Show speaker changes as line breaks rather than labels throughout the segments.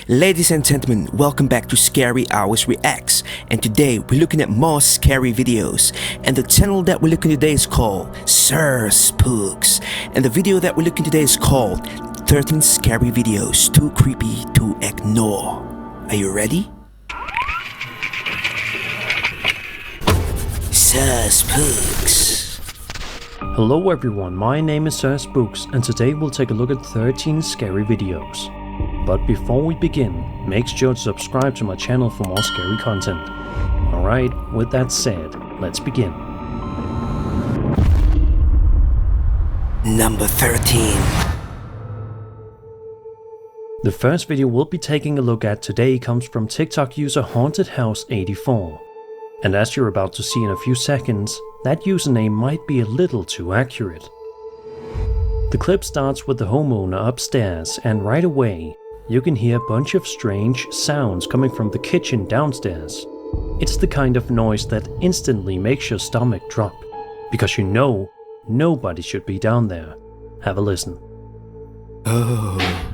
Ladies and gentlemen, welcome back to Scary Hours Reacts, and today we're looking at more scary videos, and the channel that we're looking at today is called Sir Spooks, and the video that we're looking at today is called 13 Scary Videos Too Creepy to Ignore. Are you ready? Sir Spooks.
Hello everyone, my name is Sir Spooks, and today we'll take a look at 13 scary videos. But before we begin, make sure to subscribe to my channel for more scary content. Alright, with that said, let's begin.
Number 13.
The first video we'll be taking a look at today comes from TikTok user HauntedHouse84. And as you're about to see in a few seconds, that username might be a little too accurate. The clip starts with the homeowner upstairs, and right away, you can hear a bunch of strange sounds coming from the kitchen downstairs. It's the kind of noise that instantly makes your stomach drop, because you know nobody should be down there. Have a listen.
Oh.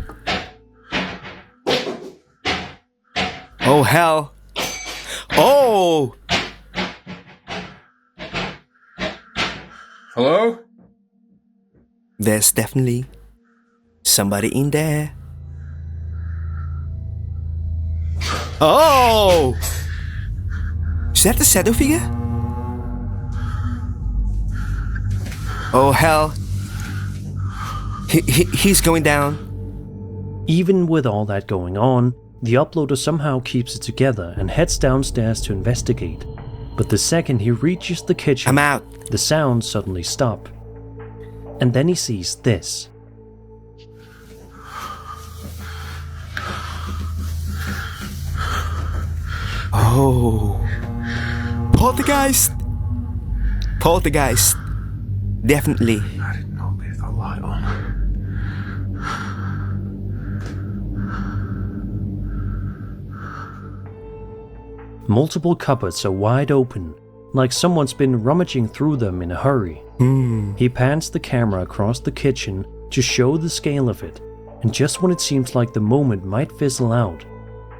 Oh hell. Oh!
Hello?
There's definitely somebody in there. Oh! Is that the shadow figure? Oh hell. He's going down.
Even with all that going on, the uploader somehow keeps it together and heads downstairs to investigate. But the second he reaches the kitchen,
I'm out.
The sounds suddenly stop. And then he sees this.
Oh. Poltergeist. Poltergeist. Definitely.
I didn't know leave the light on.
Multiple cupboards are wide open, like someone's been rummaging through them in a hurry. He pans the camera across the kitchen to show the scale of it, and just when it seems like the moment might fizzle out,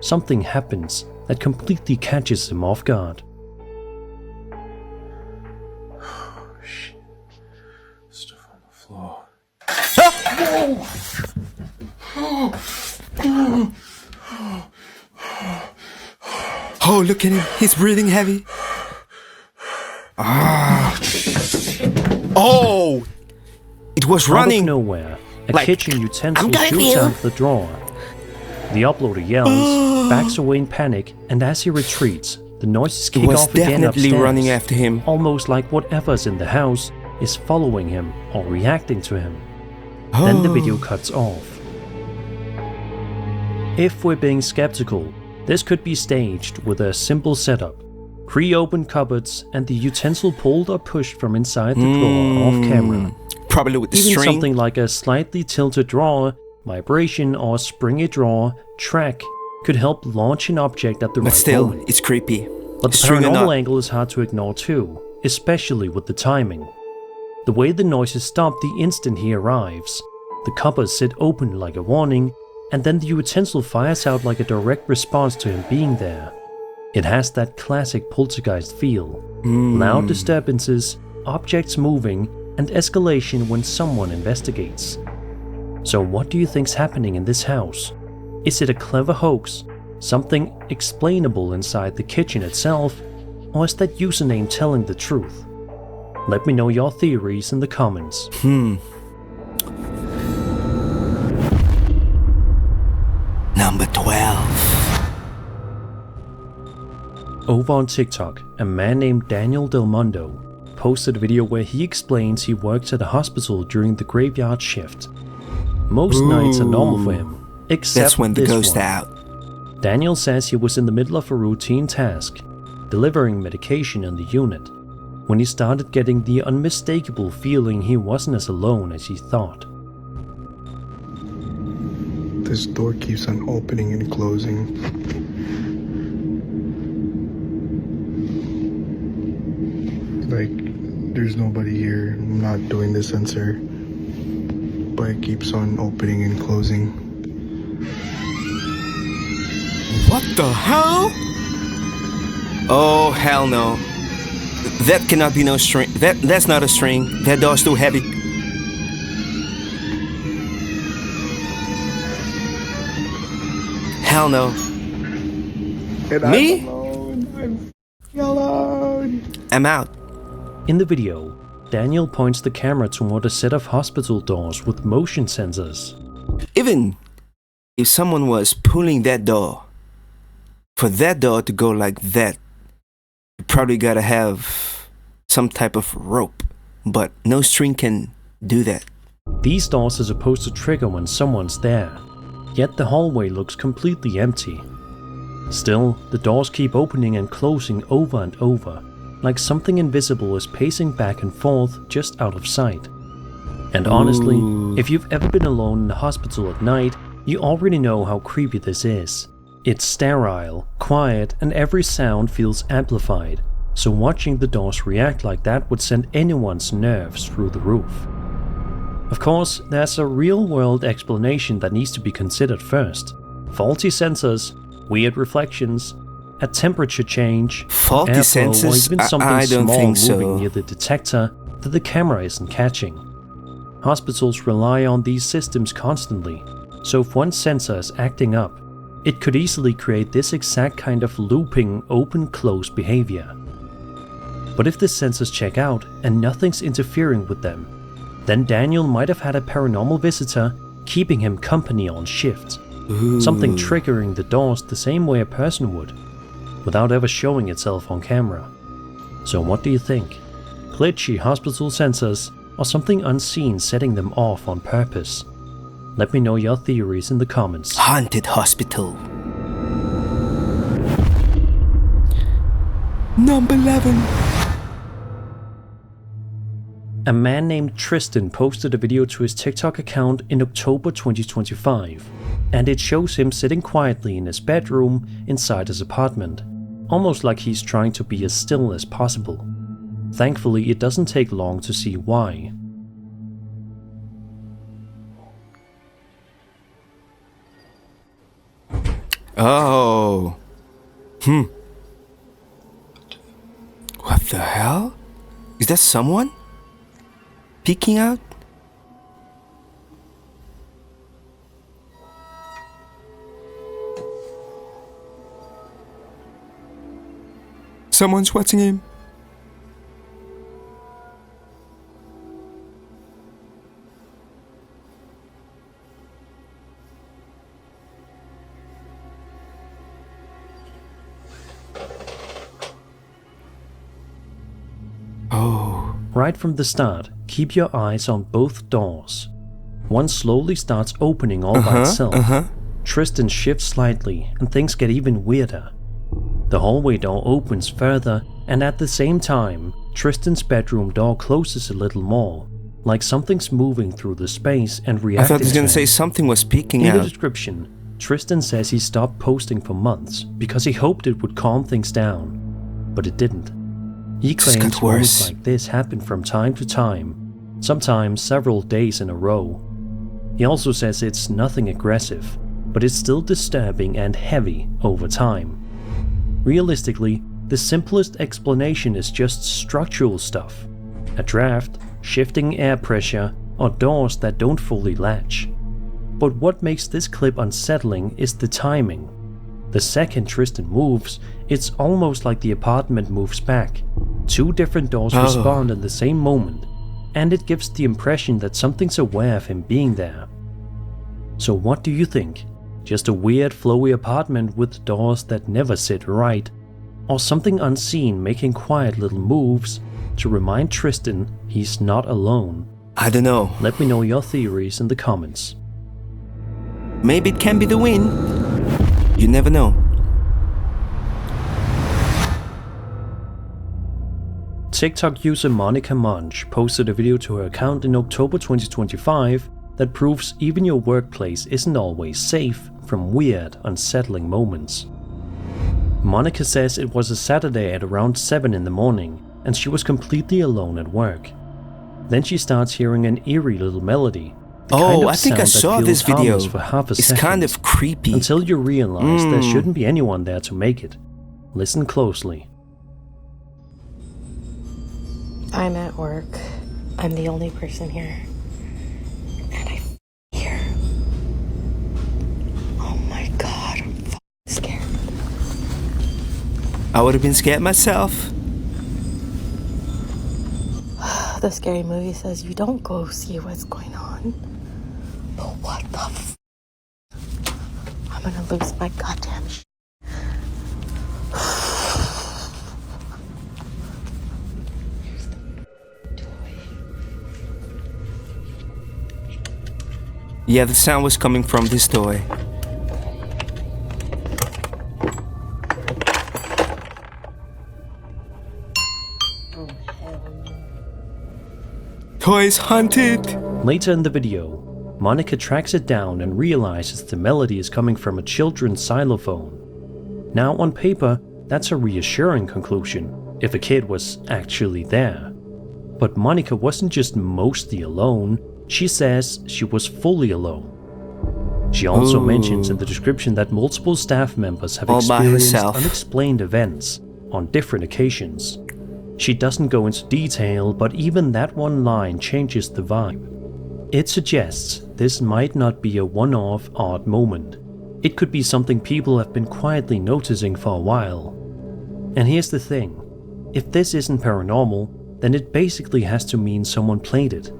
something happens that completely catches him off guard.
Oh, shit. Stuff on the floor.
Oh, look at him. He's breathing heavy. Ah. Oh! It was running.
Out of nowhere, a
Like,
kitchen utensil
I'm going
shoots
here.
out of the drawer. The uploader yells, backs away in panic, and as he retreats, the noises
It
kick
was
off again
definitely
upstairs,
running after him.
almost like whatever's in the house is following him or reacting to him. Then the video cuts off. If we're being skeptical, this could be staged with a simple setup. Pre-opened cupboards and the utensil pulled or pushed from inside the drawer off camera.
Probably with the
Even
string.
something like a slightly tilted drawer, vibration or springy drawer track could help launch an object at the
But
right
still,
moment.
it's creepy.
But the
String or
paranormal
not.
angle is hard to ignore too, especially with the timing. The way the noises stop the instant he arrives. The cupboards sit open like a warning, and then the utensil fires out like a direct response to him being there. It has that classic poltergeist feel. Loud disturbances, objects moving, and escalation when someone investigates. So what do you think's happening in this house? Is it a clever hoax, something explainable inside the kitchen itself, or is that username telling the truth? Let me know your theories in the comments.
Number 12.
Over on TikTok, a man named Daniel Del Mundo posted a video where he explains he works at a hospital during the graveyard shift. Most nights are normal for him, except
That's when the
this
ghost
one.
out.
Daniel says he was in the middle of a routine task, delivering medication in the unit, when he started getting the unmistakable feeling he wasn't as alone as he thought.
This door keeps on opening and closing. Like, there's nobody here. I'm not doing the sensor. But it keeps on opening and closing.
What the hell? Oh, hell no. That cannot be no string. That's not a string. That door's too heavy. Hell no.
And
Me?
I'm alone. I'm alone.
I'm out.
In the video, Daniel points the camera toward a set of hospital doors with motion sensors.
Even if someone was pulling that door, for that door to go like that, you probably gotta have some type of rope, but no string can do that.
These doors are supposed to trigger when someone's there, yet the hallway looks completely empty. Still, the doors keep opening and closing over and over, like something invisible is pacing back and forth just out of sight. And honestly, if you've ever been alone in a hospital at night, you already know how creepy this is. It's sterile, quiet, and every sound feels amplified, so watching the doors react like that would send anyone's nerves through the roof. Of course, there's a real-world explanation that needs to be considered first. Faulty sensors, weird reflections, a temperature change,
Faulty
airflow,
sensors?
or even something
I don't
small
think
moving
so.
near the detector that the camera isn't catching. Hospitals rely on these systems constantly, so if one sensor is acting up, it could easily create this exact kind of looping open-close behavior. But if the sensors check out and nothing's interfering with them, then Daniel might have had a paranormal visitor keeping him company on shift. Something triggering the doors the same way a person would, without ever showing itself on camera. So what do you think? Glitchy hospital sensors or something unseen setting them off on purpose? Let me know your theories in the comments.
Haunted hospital. Number 11.
A man named Tristan posted a video to his TikTok account in October 2025, and it shows him sitting quietly in his bedroom inside his apartment, almost like he's trying to be as still as possible. Thankfully, it doesn't take long to see why.
Oh. What the hell? Is that someone peeking out? Someone's watching him. Oh.
Right from the start, keep your eyes on both doors. One slowly starts opening all by itself. Tristan shifts slightly and things get even weirder. The hallway door opens further, and at the same time, Tristan's bedroom door closes a little more, like something's moving through the space and reacting
I thought he was
to
gonna
him.
say something was peeking
In the
out.
description, Tristan says he stopped posting for months because he hoped it would calm things down, but it didn't. He
Just
claims
got worse.
moments like this happen from time to time, sometimes several days in a row. He also says it's nothing aggressive, but it's still disturbing and heavy over time. Realistically, the simplest explanation is just structural stuff. A draft, shifting air pressure, or doors that don't fully latch. But what makes this clip unsettling is the timing. The second Tristan moves, it's almost like the apartment moves back. Two different doors respond in the same moment, and it gives the impression that something's aware of him being there. So what do you think? Just a weird flowy apartment with doors that never sit right, or something unseen making quiet little moves to remind Tristan he's not alone?
I don't know.
Let me know your theories in the comments.
Maybe it can be the wind. You never know.
TikTok user Monica Munch posted a video to her account in October 2025 that proves even your workplace isn't always safe from weird, unsettling moments. Monica says it was a Saturday at around 7 in the morning and she was completely alone at work. Then she starts hearing an eerie little melody, The kind
Oh,
of
I think I
sound that
saw
feels
this video.
harmless for half a
It's
second,
kind of creepy.
until you realize there shouldn't be anyone there to make it. Listen closely.
I'm at work. I'm the only person here. And I hear. Oh my god, I'm scared.
I would have been scared myself.
The scary movie says you don't go see what's going on. But what the I'm gonna lose my goddamn
Yeah, the sound was coming from this toy. Toys hunted!
Later in the video, Monica tracks it down and realizes the melody is coming from a children's xylophone. Now on paper, that's a reassuring conclusion, if a kid was actually there. But Monica wasn't just mostly alone, she says she was fully alone. She also mentions in the description that multiple staff members have
All by
experienced
herself.
unexplained events on different occasions. She doesn't go into detail, but even that one line changes the vibe. It suggests this might not be a one-off odd moment. It could be something people have been quietly noticing for a while. And here's the thing, if this isn't paranormal, then it basically has to mean someone played it.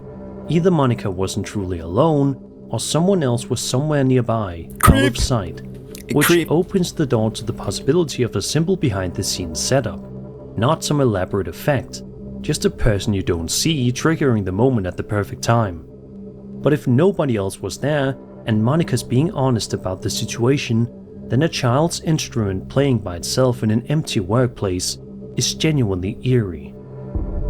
Either Monica wasn't truly alone, or someone else was somewhere nearby, out of sight, which opens the door to the possibility of a simple behind-the-scenes setup. Not some elaborate effect, just a person you don't see triggering the moment at the perfect time. But if nobody else was there, and Monica's being honest about the situation, then a child's instrument playing by itself in an empty workplace is genuinely eerie.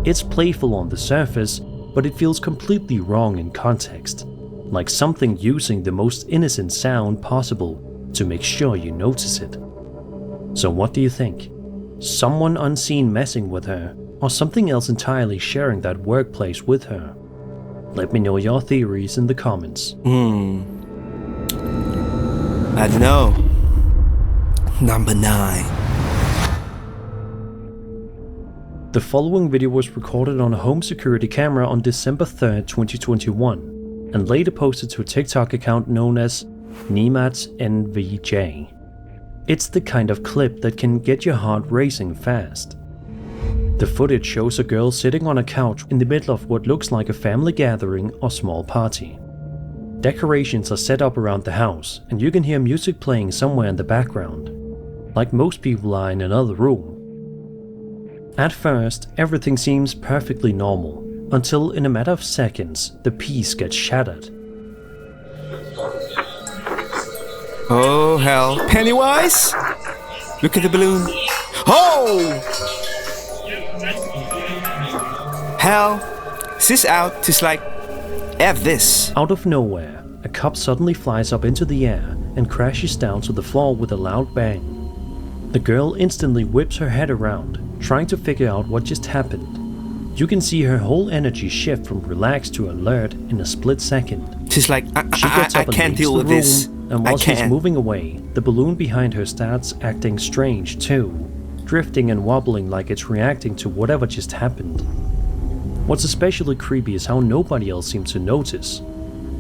It's playful on the surface, but it feels completely wrong in context, like something using the most innocent sound possible to make sure you notice it. So what do you think? Someone unseen messing with her, or something else entirely sharing that workplace with her? Let me know your theories in the comments.
I don't know. Number 9.
The following video was recorded on a home security camera on December 3rd, 2021, and later posted to a TikTok account known as NVJ. It's the kind of clip that can get your heart racing fast. The footage shows a girl sitting on a couch in the middle of what looks like a family gathering or small party. Decorations are set up around the house, and you can hear music playing somewhere in the background, like most people are in another room. At first, everything seems perfectly normal, until in a matter of seconds, the peace gets shattered.
Oh hell. Pennywise? Look at the balloon. Oh! Hell. Is this out? Just like, F this.
Out of nowhere, a cup suddenly flies up into the air and crashes down to the floor with a loud bang. The girl instantly whips her head around, trying to figure out what just happened. You can see her whole energy shift from relaxed to alert in a split second.
She's like,
She gets
I
up and
can't
leaves
deal
the
with this.
room, and while she's moving away, the balloon behind her starts acting strange too, drifting and wobbling like it's reacting to whatever just happened. What's especially creepy is how nobody else seems to notice.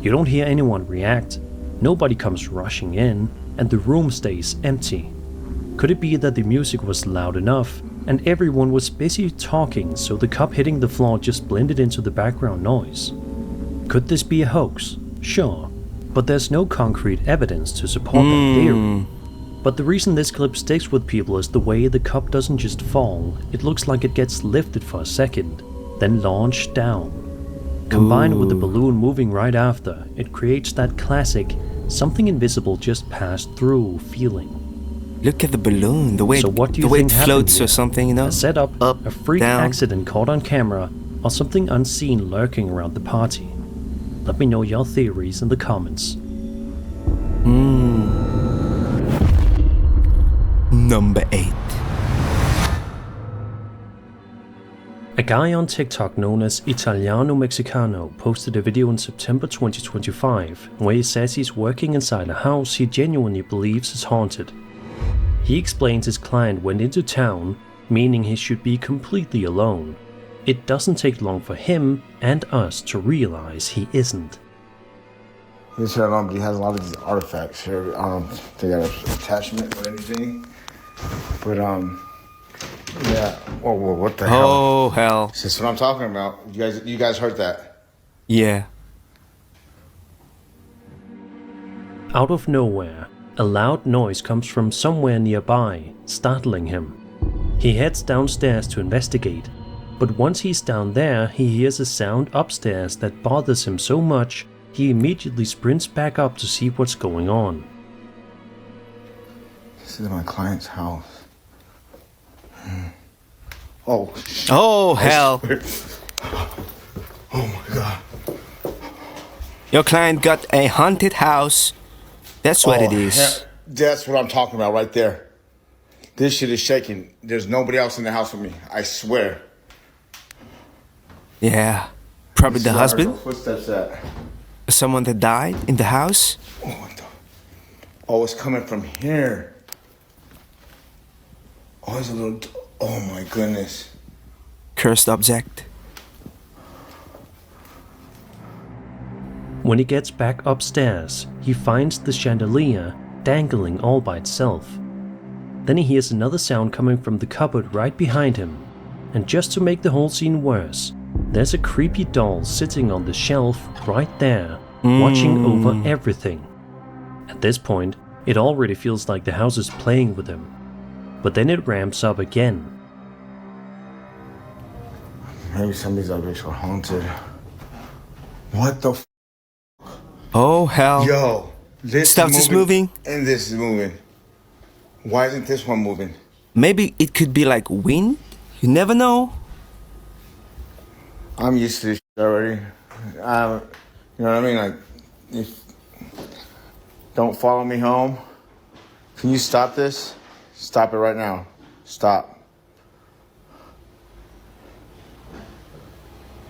You don't hear anyone react, nobody comes rushing in, and the room stays empty. Could it be that the music was loud enough, and everyone was busy talking, so the cup hitting the floor just blended into the background noise? Could this be a hoax? Sure, but there's no concrete evidence to support that theory. But the reason this clip sticks with people is the way the cup doesn't just fall, it looks like it gets lifted for a second, then launched down. Combined with the balloon moving right after, it creates that classic, something invisible just passed through feeling.
Look at the balloon, the way,
So what do
the
you
way
think
it floats
happened
or something, you know?
A setup,
Up,
a freak
down.
accident caught on camera, or something unseen lurking around the party? Let me know your theories in the comments.
Number 8.
A guy on TikTok known as Italiano Mexicano posted a video in September 2025 where he says he's working inside a house he genuinely believes is haunted. He explains his client went into town, meaning he should be completely alone. It doesn't take long for him and us to realize he isn't.
He said he has a lot of these artifacts here. I don't think they got an attachment or anything. But yeah. Oh, well, what the hell?
Oh, hell.
That's what I'm talking about. You guys heard that?
Yeah.
Out of nowhere, a loud noise comes from somewhere nearby, startling him. He heads downstairs to investigate, but once he's down there, he hears a sound upstairs that bothers him so much, he immediately sprints back up to see what's going on.
This is my client's house. Oh.
Oh, hell.
Oh my God.
Your client got a haunted house. That's what it is.
That's what I'm talking about right there. This shit is shaking. There's nobody else in the house with me. I swear.
Yeah. Probably the husband?
Footsteps at.
Someone that died in the house?
Oh, what the? Oh, it's coming from here. Oh, there's a little. Oh my goodness.
Cursed object.
When he gets back upstairs, he finds the chandelier dangling all by itself. Then he hears another sound coming from the cupboard right behind him. And just to make the whole scene worse, there's a creepy doll sitting on the shelf right there, watching over everything. At this point, it already feels like the house is playing with him. But then it ramps up again.
Maybe some of these objects were haunted. What the f?
Oh, hell.
Yo, this
Stuff is moving.
And this is moving. Why isn't this one moving?
Maybe it could be like wind. You never know.
I'm used to this shit already. You know what I mean? Like, if don't follow me home. Can you stop this? Stop it right now. Stop.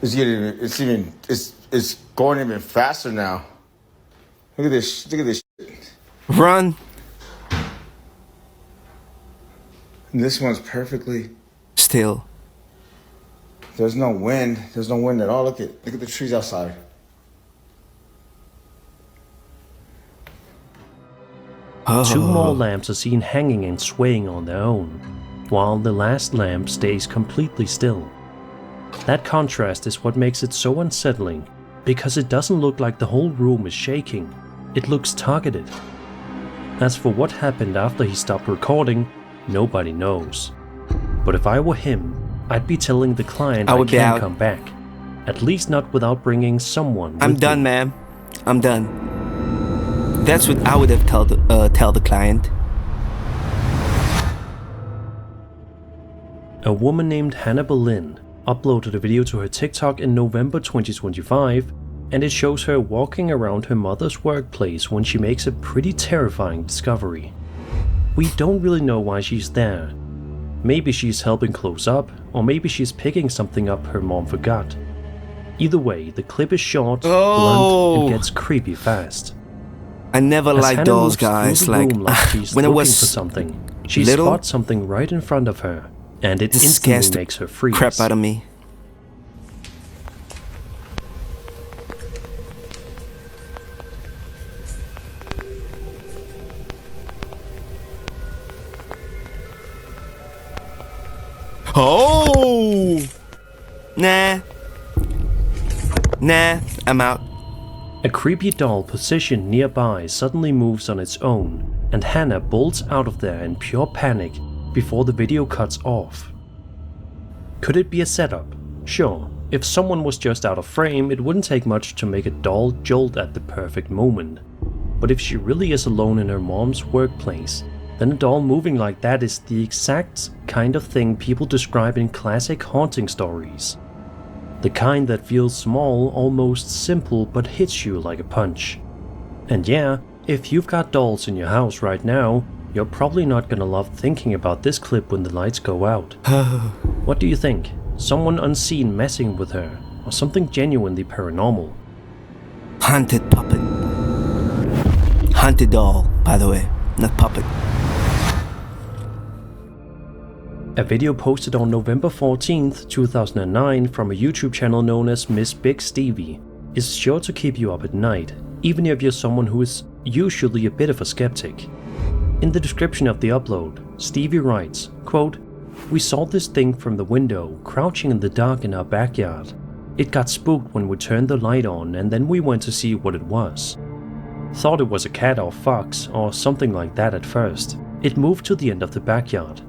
It's going even faster now. Look at this. Look at this shit.
Run.
And this one's perfectly
Still.
There's no wind. There's no wind at all. Look at the trees outside.
Two more lamps are seen hanging and swaying on their own, while the last lamp stays completely still. That contrast is what makes it so unsettling, because it doesn't look like the whole room is shaking, it looks targeted. As for what happened after he stopped recording, nobody knows. But if I were him, I'd be telling the client I can't come back. At least not without bringing someone with
I'm done,
me.
ma'am. I'm done. That's what I would have tell the client.
A woman named Hannah Boleyn uploaded a video to her TikTok in November 2025, and it shows her walking around her mother's workplace when she makes a pretty terrifying discovery. We don't really know why she's there. Maybe she's helping close up, or maybe she's picking something up her mom forgot. Either way, the clip is short, blunt, and gets creepy fast.
I never
As
liked
Hannah
dolls,
moves through
guys.
the
Like,
room she's
when I
looking
was
for something, she
little,
spots something right in front of her, and it
this
instantly
scares the
makes her freeze.
crap out of me. Oh! Nah, I'm out.
A creepy doll positioned nearby suddenly moves on its own, and Hannah bolts out of there in pure panic before the video cuts off. Could it be a setup? Sure, if someone was just out of frame, it wouldn't take much to make a doll jolt at the perfect moment. But if she really is alone in her mom's workplace, then a doll moving like that is the exact kind of thing people describe in classic haunting stories. The kind that feels small, almost simple, but hits you like a punch. And yeah, if you've got dolls in your house right now, you're probably not gonna love thinking about this clip when the lights go out. What do you think? someone unseen messing with her, or something genuinely paranormal.
Haunted puppet. Haunted doll, by the way, not puppet.
A video posted on November 14th, 2009 from a YouTube channel known as Miss Big Stevie is sure to keep you up at night, even if you're someone who is usually a bit of a skeptic. In the description of the upload, Stevie writes, quote, "We saw this thing from the window, crouching in the dark in our backyard. It got spooked when we turned the light on and then we went to see what it was. Thought it was a cat or fox or something like that at first. It moved to the end of the backyard.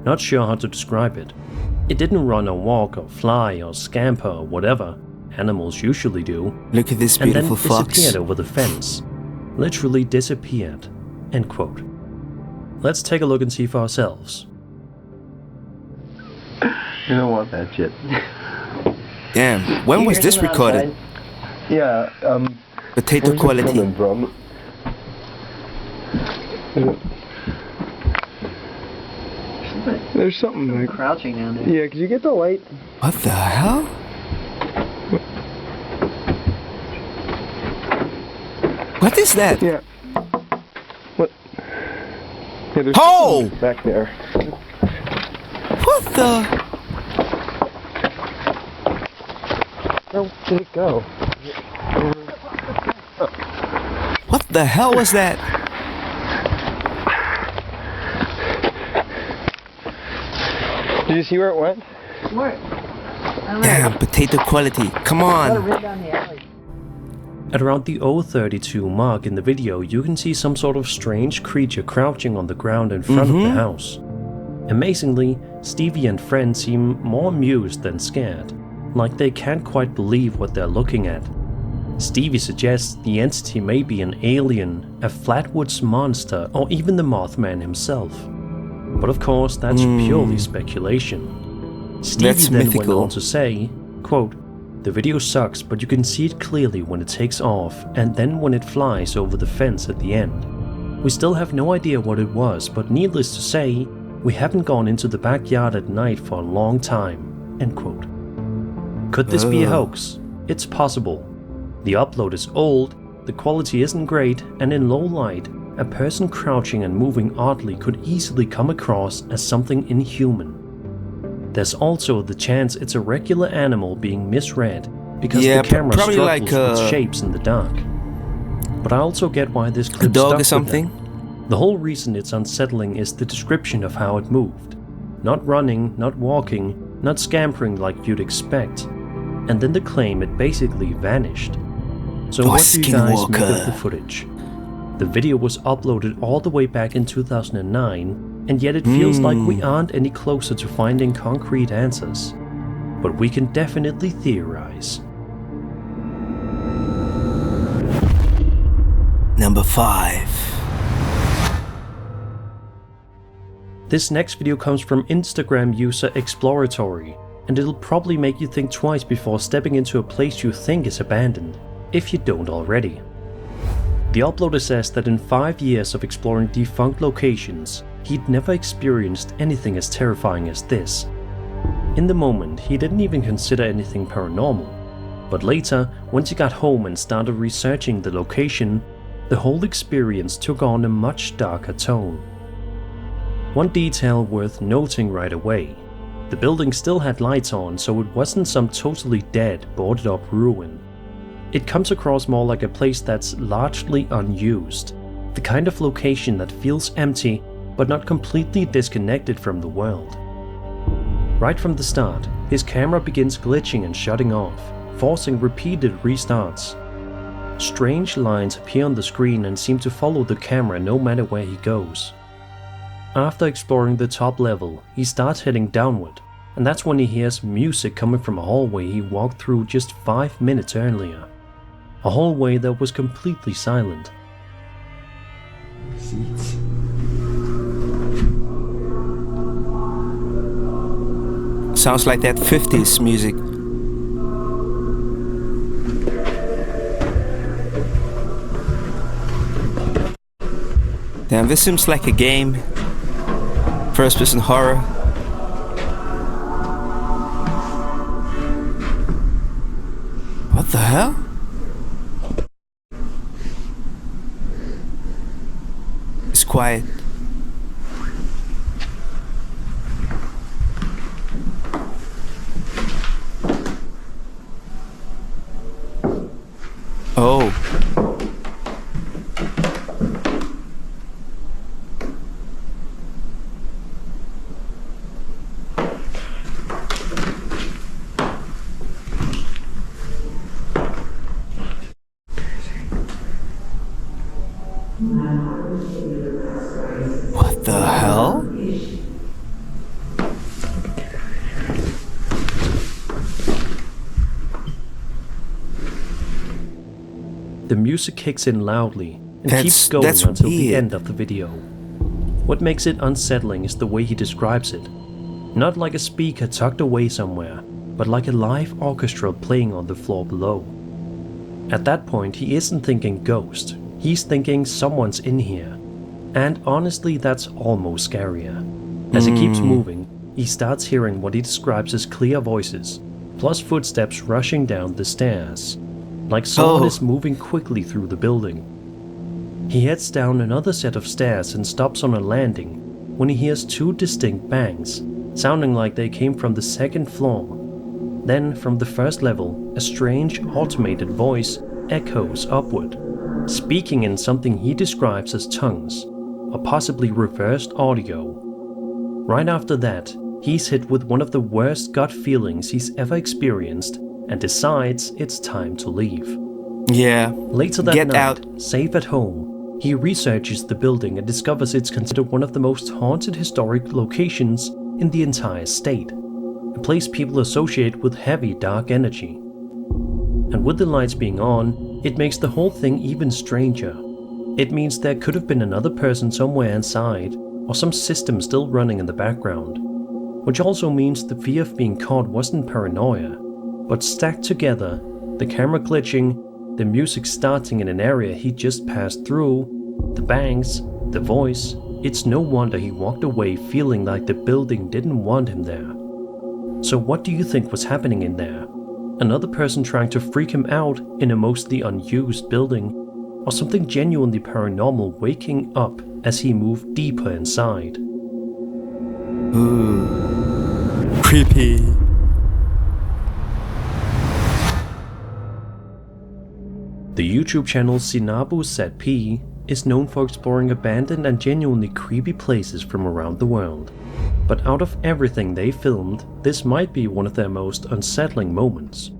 Not sure how to describe it. It didn't run or walk or fly or scamper or whatever animals usually do.
Look at this beautiful
and then
fox.
disappeared over the fence. Literally disappeared." End quote. Let's take a look and see for ourselves.
You don't want that shit.
Damn, when was this recorded?
Yeah,
Potato
where's it
quality.
coming from? There's something like
Crouching down there.
Yeah, could you get the light?
What the hell? What is that?
Yeah. What? Yeah, there's
Oh!
something back there.
What the?
Where did it go?
What the hell was that?
Did you see where it went?
What?
Damn, potato quality. Come on.
Right down the alley.
At around the 032 mark in the video, you can see some sort of strange creature crouching on the ground in front of the house. Amazingly, Stevie and friends seem more amused than scared, like they can't quite believe what they're looking at. Stevie suggests the entity may be an alien, a Flatwoods monster, or even the Mothman himself. But of course, that's purely speculation. Stevie
That's
then went
mythical.
on to say, quote, "The video sucks, but you can see it clearly when it takes off and then when it flies over the fence at the end. We still have no idea what it was, but needless to say, we haven't gone into the backyard at night for a long time." End quote. Could this be a hoax? It's possible. The upload is old, the quality isn't great, and in low light, a person crouching and moving oddly could easily come across as something inhuman. There's also the chance it's a regular animal being misread because
Yeah,
the camera
probably
struggles
like,
with shapes in the dark. But I also get why this
A
clip
dog
stuck
or
with
something?
them. The whole reason it's unsettling is the description of how it moved. Not running, not walking, not scampering like you'd expect. And then the claim it basically vanished. So
Oh,
what do you guys make
Skinwalker.
of the footage? The video was uploaded all the way back in 2009, and yet it feels like we aren't any closer to finding concrete answers. But we can definitely theorize.
Number 5.
This next video comes from Instagram user Exploratory, and it'll probably make you think twice before stepping into a place you think is abandoned, if you don't already. The uploader says that in 5 years of exploring defunct locations, he'd never experienced anything as terrifying as this. In the moment, he didn't even consider anything paranormal, but later, once he got home and started researching the location, the whole experience took on a much darker tone. One detail worth noting right away: the building still had lights on, so it wasn't some totally dead, boarded up ruin. It comes across more like a place that's largely unused, the kind of location that feels empty but not completely disconnected from the world. Right from the start, his camera begins glitching and shutting off, forcing repeated restarts. Strange lines appear on the screen and seem to follow the camera no matter where he goes. After exploring the top level, he starts heading downward, and that's when he hears music coming from a hallway he walked through just 5 minutes earlier. A hallway that was completely silent.
Sounds like that 50s music. Damn, this seems like a game. First person horror. What the hell? It's quiet. Oh. What the hell?
The music kicks in loudly and
That's-
keeps going
that's
until the
weird.
end of the video. What makes it unsettling is the way he describes it. Not like a speaker tucked away somewhere, but like a live orchestra playing on the floor below. At that point, he isn't thinking ghost, he's thinking someone's in here. And honestly, that's almost scarier. As he keeps moving, he starts hearing what he describes as clear voices, plus footsteps rushing down the stairs, like someone is moving quickly through the building. He heads down another set of stairs and stops on a landing when he hears two distinct bangs, sounding like they came from the second floor. Then, from the first level, a strange automated voice echoes upward, speaking in something he describes as tongues, or possibly reversed audio. Right after that, he's hit with one of the worst gut feelings he's ever experienced and decides it's time to leave.
Yeah.
Later that
Get
night,
out.
safe at home, he researches the building and discovers it's considered one of the most haunted historic locations in the entire state, a place people associate with heavy dark energy. And with the lights being on, it makes the whole thing even stranger. It means there could have been another person somewhere inside, or some system still running in the background. Which also means the fear of being caught wasn't paranoia, but stacked together, the camera glitching, the music starting in an area he just passed through, the bangs, the voice. It's no wonder he walked away feeling like the building didn't want him there. So what do you think was happening in there? Another person trying to freak him out in a mostly unused building, or something genuinely paranormal waking up as he moved deeper inside?
Ooh. Creepy.
The YouTube channel Sinabu ZP is known for exploring abandoned and genuinely creepy places from around the world. But out of everything they filmed, this might be one of their most unsettling moments.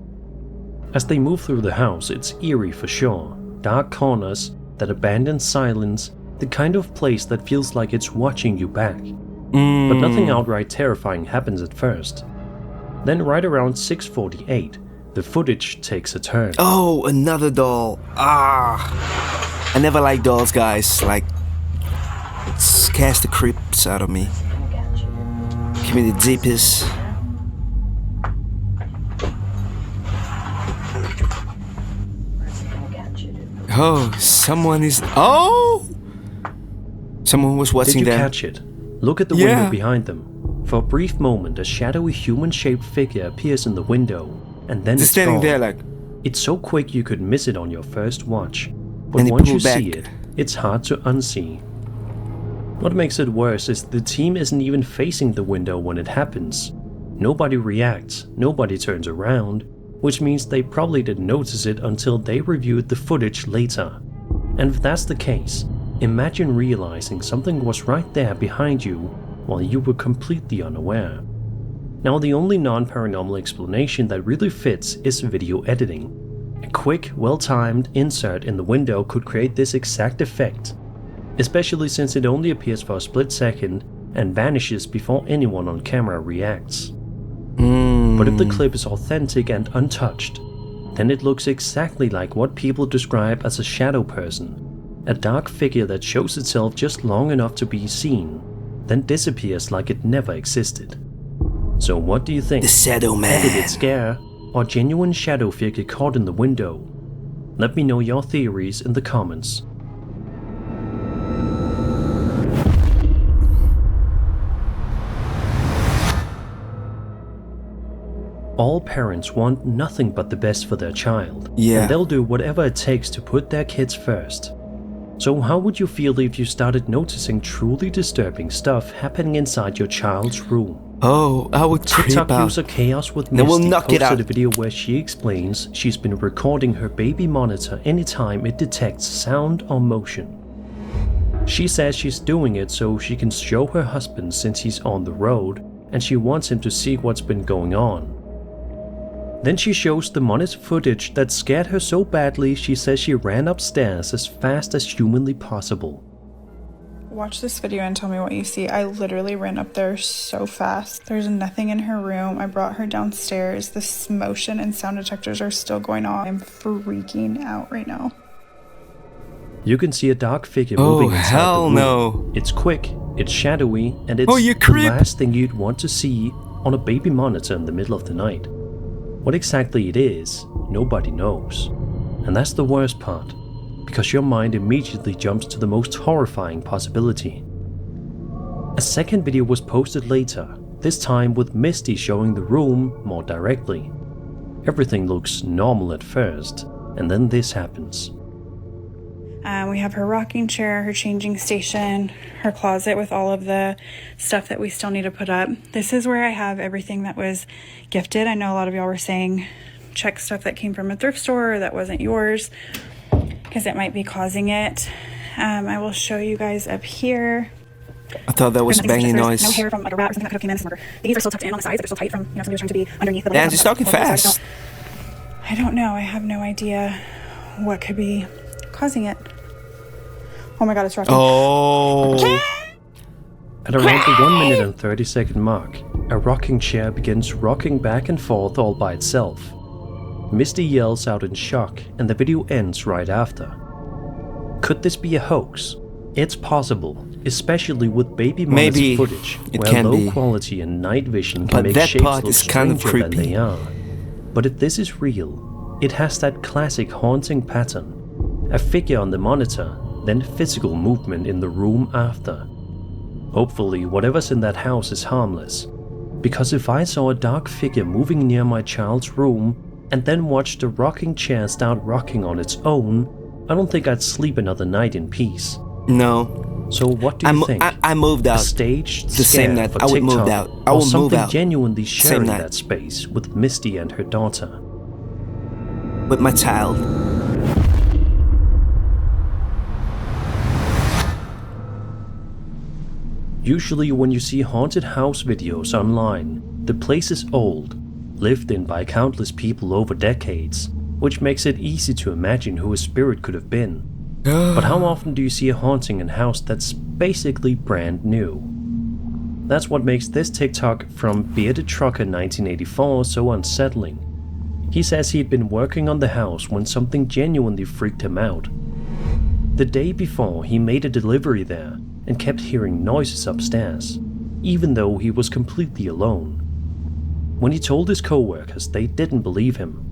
As they move through the house, it's eerie for sure. Dark corners, that abandoned silence, the kind of place that feels like it's watching you back. But nothing outright terrifying happens at first. Then right around 6:48, the footage takes a turn.
Oh, another doll. Ah. I never liked dolls, guys. Like, it scares the creeps out of me. Give me the deepest. Oh, someone is. Oh! Someone was
Did
watching
you
them.
catch it? Look at the
Yeah.
window behind them. For a brief moment, a shadowy human-shaped figure appears in the window, and then
Just
it's
standing
gone.
there like.
It's so quick you could miss it on your first watch, but
And it
once you
pulled back.
see it, it's hard to unsee. What makes it worse is the team isn't even facing the window when it happens. Nobody reacts, nobody turns around, which means they probably didn't notice it until they reviewed the footage later. And if that's the case, imagine realizing something was right there behind you while you were completely unaware. Now, the only non-paranormal explanation that really fits is video editing. A quick, well-timed insert in the window could create this exact effect, especially since it only appears for a split second and vanishes before anyone on camera reacts. But if the clip is authentic and untouched, then it looks exactly like what people describe as a shadow person, a dark figure that shows itself just long enough to be seen, then disappears like it never existed. So what do you think?
The Shadow Man.
Edited scare or genuine shadow figure caught in the window? Let me know your theories in the comments. All parents want nothing but the best for their child,
Yeah.
and they'll do whatever it takes to put their kids first. So how would you feel if you started noticing truly disturbing stuff happening inside your child's room?
Oh, I would creep
TikTok
out.
user Chaos with
Then we'll
Misty
knock it
posted
out.
a video where she explains she's been recording her baby monitor anytime it detects sound or motion. She says she's doing it so she can show her husband since he's on the road and she wants him to see what's been going on. Then she shows the monitor footage that scared her so badly she says she ran upstairs as fast as humanly possible.
Watch this video and tell me what you see. I literally ran up there so fast. There's nothing in her room. I brought her downstairs. This motion and sound detectors are still going on. I'm freaking out right now.
You can see a dark figure moving inside the
hell
room.
no.
It's quick, it's shadowy, and it's
Oh, you
the
creep!
last thing you'd want to see on a baby monitor in the middle of the night. What exactly it is, nobody knows. And that's the worst part, because your mind immediately jumps to the most horrifying possibility. A second video was posted later, this time with Misty showing the room more directly. Everything looks normal at first, and then this happens.
We have her rocking chair, her changing station, her closet with all of the stuff that we still need to put up. This is where I have everything that was gifted. I know a lot of y'all were saying check stuff that came from a thrift store or that wasn't yours because it might be causing it. I will show you guys up here.
I thought that was banging noise.
No hair from like a rat or something that could have came in somewhere. These are still tucked in on the sides. They're still tight from somebody was trying to be underneath. The
Damn, she's talking fast.
I don't know. I have no idea what could be causing it. Oh my god, it's rocking.
Oh.
At around the 1 minute and 30-second mark, a rocking chair begins rocking back and forth all by itself. Misty yells out in shock, and the video ends right after. Could this be a hoax? It's possible, especially with baby monitor
Maybe
footage,
it
where
can
low
be.
quality and night vision
But
can make
that
shapes
part
look
is kind of
stranger than
creepy.
they are. But if this is real, it has that classic haunting pattern. A figure on the monitor, then physical movement in the room after. Hopefully whatever's in that house is harmless, because if I saw a dark figure moving near my child's room and then watched the rocking chair start rocking on its own, I don't think I'd sleep another night in peace.
No.
So what do you think?
I moved
A
out.
staged
The
scare
same night.
for
I would move
TikTok,
out. I
or
would move
something
out.
genuinely sharing
night.
that space with Misty and her daughter?
With my child.
Usually when you see haunted house videos online, the place is old, lived in by countless people over decades, which makes it easy to imagine who a spirit could have been. But how often do you see a haunting in a house that's basically brand new? That's what makes this TikTok from Bearded Trucker 1984 so unsettling. He says he'd been working on the house when something genuinely freaked him out. The day before, he made a delivery there and kept hearing noises upstairs, even though he was completely alone. When he told his co-workers, they didn't believe him,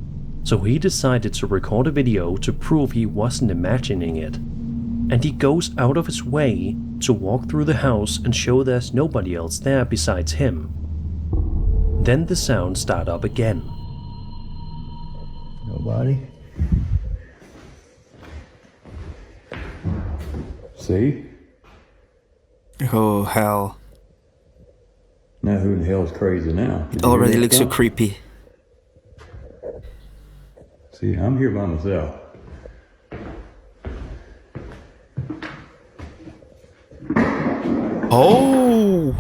so he decided to record a video to prove he wasn't imagining it. And he goes out of his way to walk through the house and show there's nobody else there besides him. Then the sounds start up again.
Nobody? See?
Oh, hell.
Now who the hell's crazy now? Did you
Already
hear that
looks so
sound?
creepy.
See, I'm here by myself.
Oh!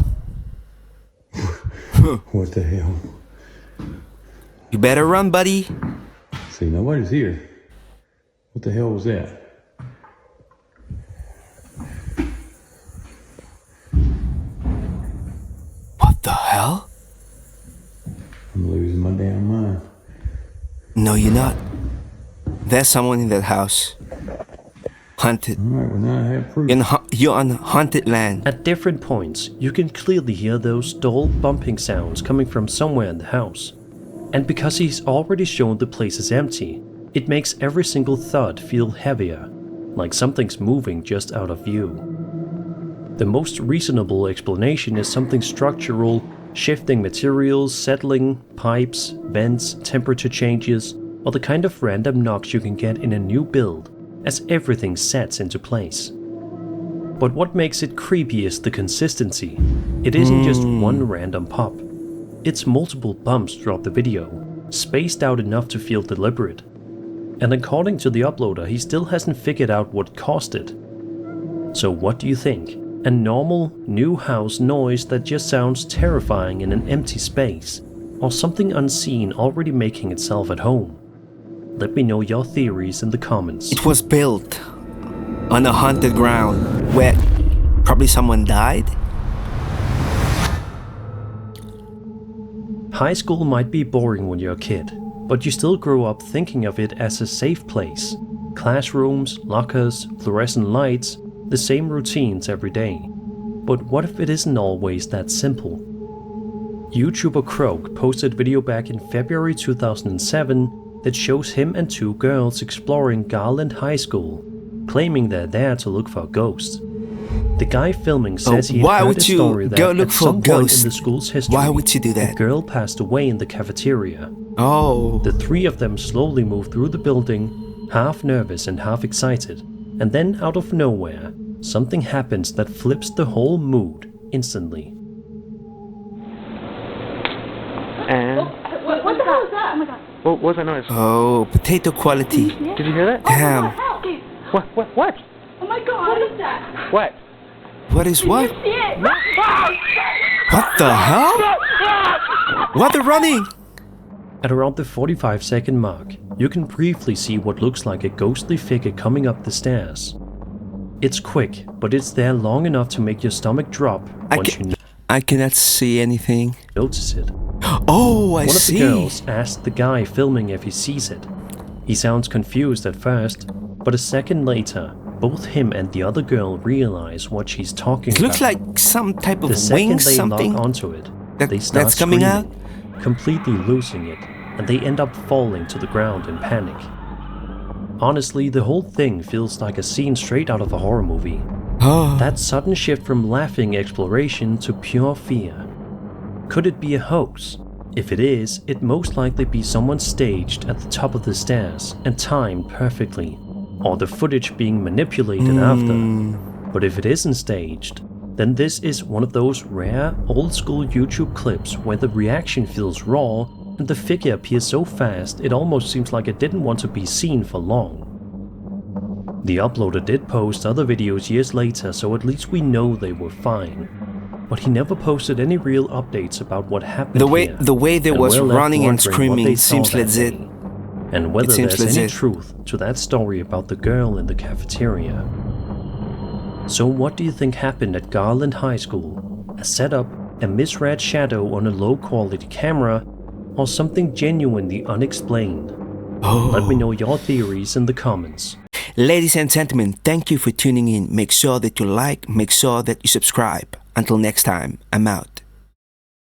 What the hell?
You better run, buddy.
See, nobody's here. What the hell was that?
What the hell?
I'm losing my damn mind.
No, you're not. There's someone in that house. Hunted.
Alright, well now I have proof.
You're on haunted land.
At different points, you can clearly hear those dull bumping sounds coming from somewhere in the house. And because he's already shown the place is empty, it makes every single thud feel heavier, like something's moving just out of view. The most reasonable explanation is something structural Shifting materials, settling, pipes, vents, temperature changes, or the kind of random knocks you can get in a new build as everything sets into place. But what makes it creepy is the consistency. It isn't just one random pop. It's multiple bumps throughout the video, spaced out enough to feel deliberate. And according to the uploader, he still hasn't figured out what caused it. So what do you think? A normal, new house noise that just sounds terrifying in an empty space, or something unseen already making itself at home? Let me know your theories in the comments.
It was built on a haunted ground where probably someone died.
High school might be boring when you're a kid, but you still grow up thinking of it as a safe place. Classrooms, lockers, fluorescent lights, the same routines every day. But what if it isn't always that simple? YouTuber Croak posted a video back in February 2007 that shows him and two girls exploring Garland High School, claiming they're there to look for ghosts. The guy filming says he
why
heard
would
a
you
story that
go look
at
for
some point
ghosts?
in the school's history,
Why would you do
a
that?
girl passed away in the cafeteria.
Oh.
The three of them slowly move through the building, half nervous and half excited, and then out of nowhere, something happens that flips the whole mood instantly.
And
What the hell is that? Oh my god.
what was that noise?
Oh, potato quality.
Did you hear that?
Damn.
What? What?
Oh my god. What is that?
What?
What is what?
See it?
What the hell? What the running?
At around the 45-second mark, you can briefly see what looks like a ghostly figure coming up the stairs. It's quick, but it's there long enough to make your stomach drop once you
I cannot see anything.
notice it.
Oh, I
One of the
see.
girls asked the guy filming if he sees it. He sounds confused at first, but a second later, both him and the other girl realize what she's talking
It looks
about.
like some type of
The second
wings,
they
something.
lock onto it,
that-
they start
that's coming out?
screaming, completely losing it, and they end up falling to the ground in panic. Honestly, the whole thing feels like a scene straight out of a horror movie.
Oh.
That sudden shift from laughing exploration to pure fear. Could it be a hoax? If it is, it most likely be someone staged at the top of the stairs and timed perfectly, or the footage being manipulated after. But if it isn't staged, then this is one of those rare, old-school YouTube clips where the reaction feels raw and the figure appears so fast it almost seems like it didn't want to be seen for long. The uploader did post other videos years later, so at least we know they were fine. But he never posted any real updates about what happened
The way
here,
they
and
was
we're left
running and
wondering what they
screaming
saw
seems
that
legit.
day, and whether
seems
there's any
legit.
truth to that story about the girl in the cafeteria. So what do you think happened at Garland High School? A setup, a misread shadow on a low-quality camera, or something genuinely unexplained? Let me know your theories in the comments.
Ladies and gentlemen, thank you for tuning in. Make sure that you like, make sure that you subscribe. Until next time, I'm out.